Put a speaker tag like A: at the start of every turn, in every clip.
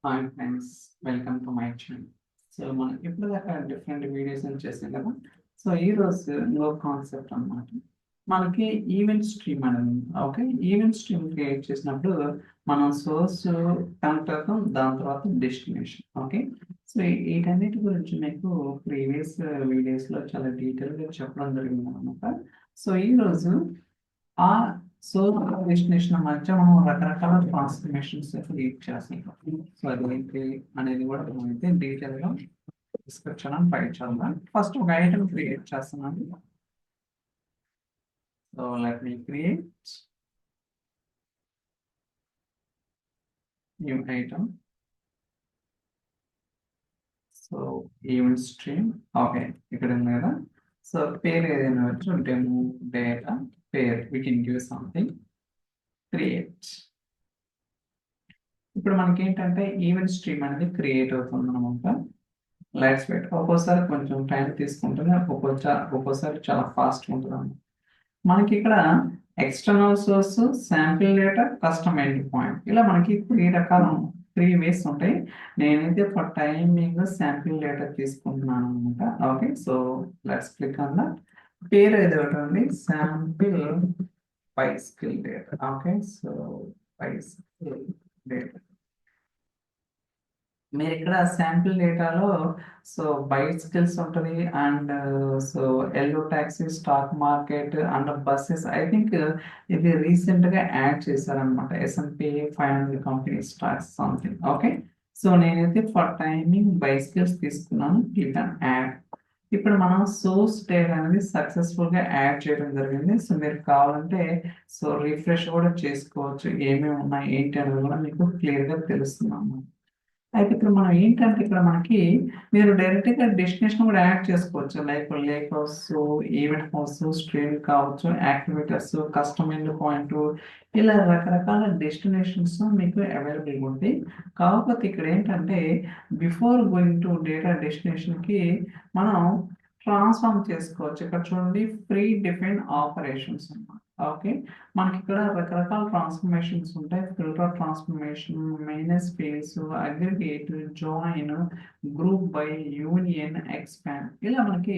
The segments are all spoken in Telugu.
A: Hi friends, welcome to my channel. So మనం ఇప్పటిదాకా డిఫరెంట్ వీడియోస్ చేసాం కదా. సో ఈరోజు నో కాన్సెప్ట్ అన్నమాట. మనకి ఈవెంట్ స్ట్రీమ్ అనేది ఓకే. ఈవెంట్ స్ట్రీమ్ క్రియేట్ చేసినప్పుడు మనం సోర్స్ కనెక్ట్ అవుతాం, దాని తర్వాత డెస్టినేషన్. ఓకే. సో వీటన్నిటి గురించి మీకు ప్రీవియస్ వీడియోస్లో చాలా డీటెయిల్గా చెప్పడం జరిగింది అనమాట. సో ఈరోజు ఆ సోర్స్ డెస్టినేషన్ మధ్య మనం రకరకాల ట్రాన్స్ఫర్మేషన్స్ క్రియేట్ చేస్తాం. సో అదేంటి అనేది కూడా మనం అయితే డీటెయిల్ గా డిస్కస్ చేయడానికి ట్రై చేద్దాం. ఫస్ట్ ఒక ఐటమ్ క్రియేట్ చేస్తున్నాను. So let me create new item. So event stream. Okay, ఇక్కడ ఉంది కదా. సో పేరు ఏదైనా వచ్చు, డెమో డేటా పేరు, we can give something, create. ఇప్పుడు మనకి ఏంటంటే ఈవెంట్ స్ట్రీమ్ అనేది క్రియేట్ అవుతుంది అనమాట. లైట్స్ వెయిట్ ఒక్కోసారి కొంచెం టైం తీసుకుంటుంది, ఒక్కోసారి చాలా ఫాస్ట్ ఉంటుంది. మనకి ఇక్కడ external source, sample data, custom end point, ఇలా మనకి 3 వేస్ ఉంటాయి. నేనైతే ఫర్ టైమింగ్ శాంపిల్ డేటా తీసుకుంటున్నాను అనమాట. Okay, so let's click on that. పేరు ఏది ఒకటి sample bicycle data. Okay, so bicycle data. మీరు ఇక్కడ శాంపిల్ డేటాలో సో బైసికల్స్ ఉంటుంది, and so yellow taxi, stock market and buses. I think ఇది రీసెంట్ గా యాడ్ చేశారనమాట, S&P 500 company stocks something. Okay, so నేనైతే ఫర్ టైమింగ్ బైసికల్స్ తీసుకున్నాను. Click on add. ఇప్పుడు మనం సోర్స్ డేటా అనేది సక్సెస్ఫుల్ గా యాడ్ చేయడం జరిగింది. సో మీరు కావాలంటే సో రిఫ్రెష్ కూడా చేసుకోవచ్చు, ఏమేమి ఉన్నాయి ఏంటి అనేది కూడా మీకు క్లియర్ గా తెలుస్తుంది. అయితే ఇప్పుడు మనం ఏంటంటే ఇక్కడ మనకి మీరు డైరెక్ట్గా డెస్టినేషన్ కూడా యాడ్ చేసుకోవచ్చు. Like lake house, event house, stream కావచ్చు, యాక్టివిటీస్, కస్టమ్ ఎండ్ పాయింట్, ఇలా రకరకాల డెస్టినేషన్స్ మీకు అవైలబుల్ ఉంటాయి. కాకపోతే ఇక్కడ ఏంటంటే బిఫోర్ గోయింగ్ టు డేటా డెస్టినేషన్కి మనం ట్రాన్స్ఫార్మ్ చేసుకోవచ్చు. ఇక్కడ చూడండి, ప్రీ డిఫైన్ ఆపరేషన్స్ అన్నమాట. ఓకే, మనకి ఇక్కడ రకరకాల ట్రాన్స్ఫర్మేషన్స్ ఉంటాయి. Filter transformation, minus face, aggregate, join, group by, union, expand, ఇలా మనకి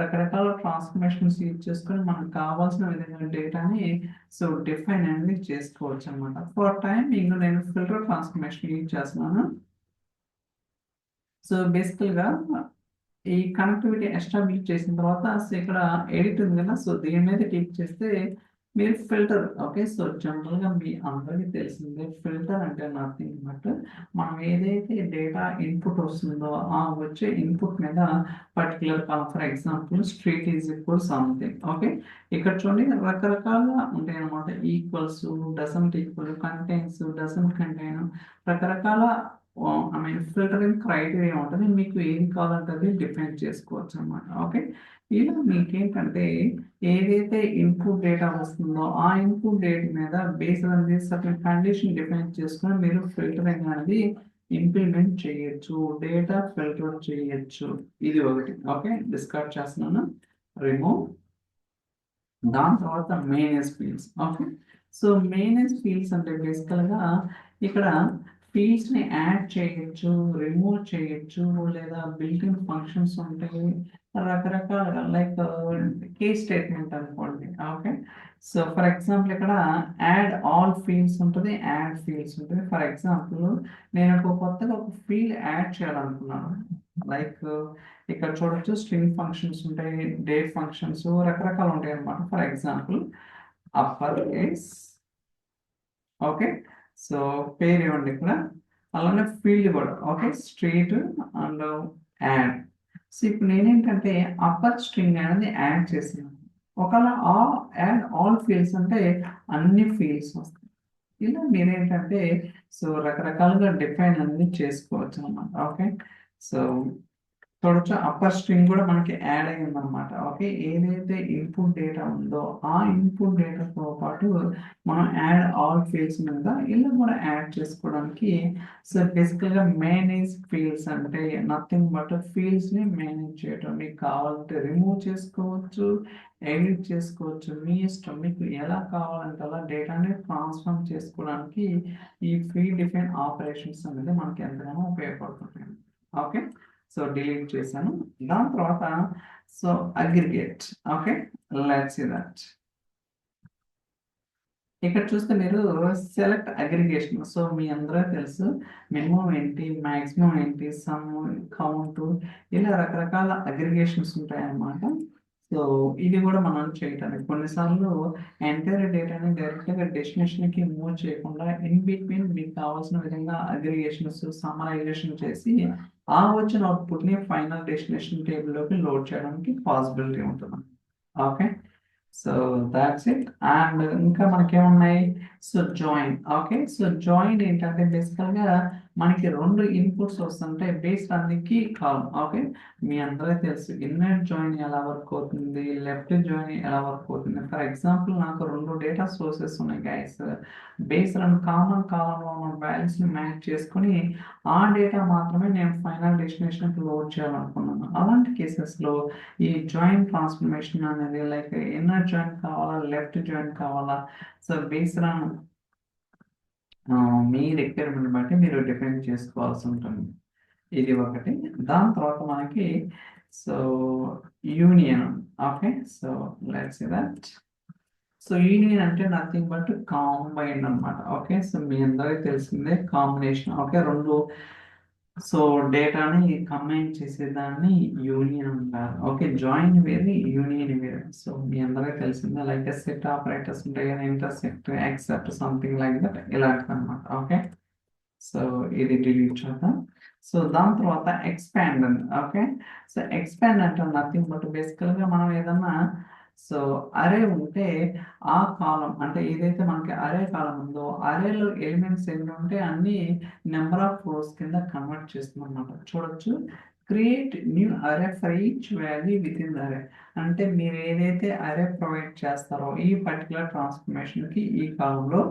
A: రకరకాల ట్రాన్స్ఫర్మేషన్స్ యూజ్ చేసుకొని మనకు కావాల్సిన విధంగా డేటాని సో డిఫైన్ అనేది చేసుకోవచ్చు అనమాట. ఫర్ టైమింగ్ నేను ఫిల్టర్ ట్రాన్స్ఫర్మేషన్ యూజ్ చేస్తున్నాను. సో బేసికల్గా ఈ కనెక్టివిటీ ఎస్టాబ్లిష్ చేసిన తర్వాత సో ఇక్కడ ఎడిట్ ఉంది కదా, సో దీని మీద క్లిక్ చేస్తే మీరు ఫిల్టర్. ఓకే, సో జనరల్గా మీ అందరికీ తెలిసిందే, ఫిల్టర్ అంటే నథింగ్ బట్ మనం ఏదైతే డేటా ఇన్పుట్ వస్తుందో ఆ వచ్చే ఇన్పుట్ మీద particular for example street is equal something. Okay, ఇక్కడ చూడండి రకరకాలుగా ఉంటాయి అనమాట. Equals, doesn't equal, contains, doesn't contain, రకరకాల ఐ మీన్ ఫిల్టరింగ్ క్రైటీరియా ఉంటుంది. మీకు ఏది కావాలంటే అది డిఫైన్ చేసుకోవచ్చు అనమాట. ఓకే, ఇలా మీకేంటంటే ఏదైతే ఇన్పుట్ డేటా వస్తుందో ఆ ఇన్పుట్ డేటా మీద based on this certain condition define చేసుకొని మీరు ఫిల్టరింగ్ అనేది ఇంప్లిమెంట్ చేయొచ్చు, డేటా ఫిల్టర్ చేయొచ్చు. ఇది ఒకటి. ఓకే, డిస్కార్డ్ చేస్తున్నాను, రిమూవ్. దాని తర్వాత main fields. Okay, so main fields అంటే బేసికల్గా ఇక్కడ ఫీల్డ్స్ ని యాడ్ చేయొచ్చు, రిమూవ్ చేయొచ్చు, లేదా బిల్ట్-ఇన్ ఫంక్షన్స్ ఉంటాయి రకరకాలుగా. లైక్ కేస్ స్టేట్మెంట్ అనుకోండి. ఓకే, సో ఫర్ ఎగ్జాంపుల్ ఇక్కడ యాడ్ ఆల్ ఫీల్డ్స్ ఉంటుంది, యాడ్ ఫీల్డ్స్ ఉంటుంది. ఫర్ ఎగ్జాంపుల్ నేను కొత్తగా ఒక ఫీల్డ్ యాడ్ చేయాలనుకున్నాను. లైక్ ఇక్కడ చూడొచ్చు, స్ట్రింగ్ ఫంక్షన్స్ ఉంటాయి, డేట్ ఫంక్షన్స్, రకరకాలు ఉంటాయి అన్నమాట. For example upper case. Okay, so పేరు ఇవ్వండి ఇక్కడ, అలానే ఫీల్డ్ కూడా. Okay, street and add. So ఇప్పుడు నేనేంటంటే అప్పర్ స్ట్రింగ్ అనేది యాడ్ చేసాను. ఒకవేళ యాడ్ ఆల్ ఫీల్డ్స్ అంటే అన్ని ఫీల్డ్స్ వస్తాయి. ఇలా మీరేంటంటే సో రకరకాలుగా డిఫైన్ అనేది చేసుకోవచ్చు అనమాట. ఓకే, సో చూడొచ్చు అప్పర్ స్ట్రింగ్ కూడా మనకి యాడ్ అయ్యింది అనమాట. ఓకే, ఏదైతే ఇన్పుట్ డేటా ఉందో ఆ ఇన్పుట్ డేటాతో పాటు మన మనం యాడ్ ఆల్ ఫీల్డ్స్ మీద ఇలా కూడా యాడ్ చేసుకోవడానికి. సో బేసికల్గా మేనేజ్ ఫీల్డ్స్ అంటే నథింగ్ బట్ ఫీల్డ్స్ని మేనేజ్ చేయటం. మీకు కావాలంటే రిమూవ్ చేసుకోవచ్చు, ఎడిట్ చేసుకోవచ్చు, మీ ఇష్టం. మీకు ఎలా కావాలంటే అలా డేటాని ట్రాన్స్ఫార్మ్ చేసుకోవడానికి ఈ ప్రీ డిఫైన్ ఆపరేషన్స్ అనేది మనకి ఎంతగానో ఉపయోగపడుతుంటాయి. ఓకే, సో డిలీట్ చేశాను. దాని తర్వాత so aggregate. Okay, let's see that. ఇక్కడ చూస్తే మీరు సెలెక్ట్ అగ్రిగేషన్. సో మీ అందరూ తెలుసు మినిమం ఏంటి, మాక్సిమం ఏంటి, సమ్, కౌంట్, ఇలా రకరకాల అగ్రిగేషన్స్ ఉంటాయన్నమాట. సో ఇది కూడా మనం చేయటానికి కొన్నిసార్లు ఎంటైర్ డేటాని డైరెక్ట్గా డెస్టినేషన్కి మూవ్ చేయకుండా ఇన్ బిట్వీన్ మీకు కావాల్సిన విధంగా అగ్రిగేషన్స్, సమ్మరైజేషన్ చేసి ఆ వచ్చిన అవుట్పుట్ని ఫైనల్ డెస్టినేషన్ టేబుల్లోకి లోడ్ చేయడానికి పాసిబిలిటీ ఉంటుంది. Okay, so that's it. And ఇంకా మనకేమున్నాయి, so join. Okay, so join ఏంటంటే బేసికల్గా మనకి రెండు ఇన్పుట్స్ వస్తుంటాయి based on the key column. Okay, మీ అందరికీ తెలుసు ఇన్నర్ జాయిన్ ఎలా వర్క్ అవుతుంది, లెఫ్ట్ జాయిన్ ఎలా వర్క్ అవుతుంది. ఫర్ ఎగ్జాంపుల్ నాకు రెండు డేటా సోర్సెస్ ఉన్నాయి గైస్. బేస్డ్ ఆన్ కామన్ కాలంలో ఉన్న వాల్యూస్ని మ్యాచ్ చేసుకొని ఆ డేటా మాత్రమే నేను ఫైనల్ డెస్టినేషన్కి లోడ్ చేయాలనుకున్నాను. అలాంటి కేసెస్లో ఈ జాయిన్ ట్రాన్స్ఫర్మేషన్ అనేది లైక్ ఇన్నర్ జాయిన్ కావాలా, లెఫ్ట్ జాయిన్ కావాలా, so based on me requirement బట్టి మీరు డిఫైన్ చేసుకోవాల్సి ఉంటుంది. ఇది ఒకటి. దాని తర్వాత మనకి so union. Okay, so let's see that. So union అంటే నథింగ్ బట్ కాంబైన్ అన్నమాట. ఓకే, సో మీ అందరికీ తెలిసిందే కాంబినేషన్. ఓకే, రెండు సో డేటాని కంబైన్ చేసేదాన్ని యూనియన్ అంటారు. ఓకే, జాయిన్ వేరు, యూనియన్ వేరు. సో మీ అందరికీ తెలిసిందే లైక్ సెట్ ఆపరేటర్స్ ఉంటాయి కదా, intersect, except, something like that, ఇలాంటివి అనమాట. ఓకే, సో ఇది డిలీట్ చేద్దాం. సో దాని తర్వాత ఎక్స్పాండ్ అండి. ఓకే, సో ఎక్స్పాండ్ అంటే నథింగ్ బట్ బేసికల్గా మనం ఏదన్నా సో అరే ఉంటే ఆ కాలం అంటే ఏదైతే మనకి అరే కాలం ఉందో అరేలో ఎలిమెంట్స్ ఎన్ని ఉంటే అన్ని నెంబర్ ఆఫ్ రోస్ కింద కన్వర్ట్ చేస్తుంది అనమాట. చూడొచ్చు, క్రియేట్ న్యూ అరే for each value with in అరే. అంటే మీరు ఏదైతే అరే ప్రొవైడ్ చేస్తారో ఈ పర్టికులర్ ట్రాన్స్ఫర్మేషన్కి ఈ కాలంలో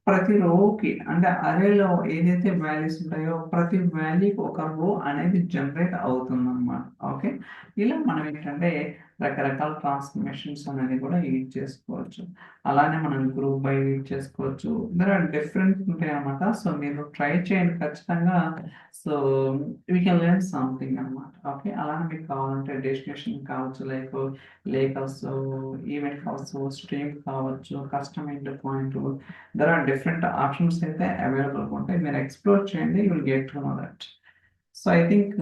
A: ప్రతి రోకి అంటే అరేలో ఏదైతే వాల్యూస్ ఉంటాయో ప్రతి వాల్యూకి ఒక రో అనేది జనరేట్ అవుతుంది అనమాట. ఓకే, ఇలా మనం ఏంటంటే రకరకాల ట్రాన్స్ఫర్మేషన్స్ అనేది కూడా యూజ్ చేసుకోవచ్చు. అలానే మనం గ్రూప్ బై యూజ్ చేసుకోవచ్చు. దర్ ఆర్ డిఫరెంట్ ఉంటాయి అనమాట. సో మీరు ట్రై చేయండి ఖచ్చితంగా. So we can learn something అనమాట. ఓకే, అలానే మీకు కావాలంటే డెస్టినేషన్ కావచ్చు, లైక్ లేక్ కావచ్చు, ఈవెంట్ కావచ్చు, స్ట్రీమ్ కావచ్చు, custom enter point, there are different options అయితే అవైలబుల్ ఉంటాయి. మీరు ఎక్స్ప్లోర్ చేయండి, you will get to know that. So I think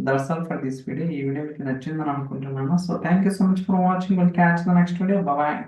A: that's all for this video. ఈ వీడియో మీకు నచ్చిందని అనుకుంటున్నాను. So thank you so much for watching. Will catch the next video. Bye.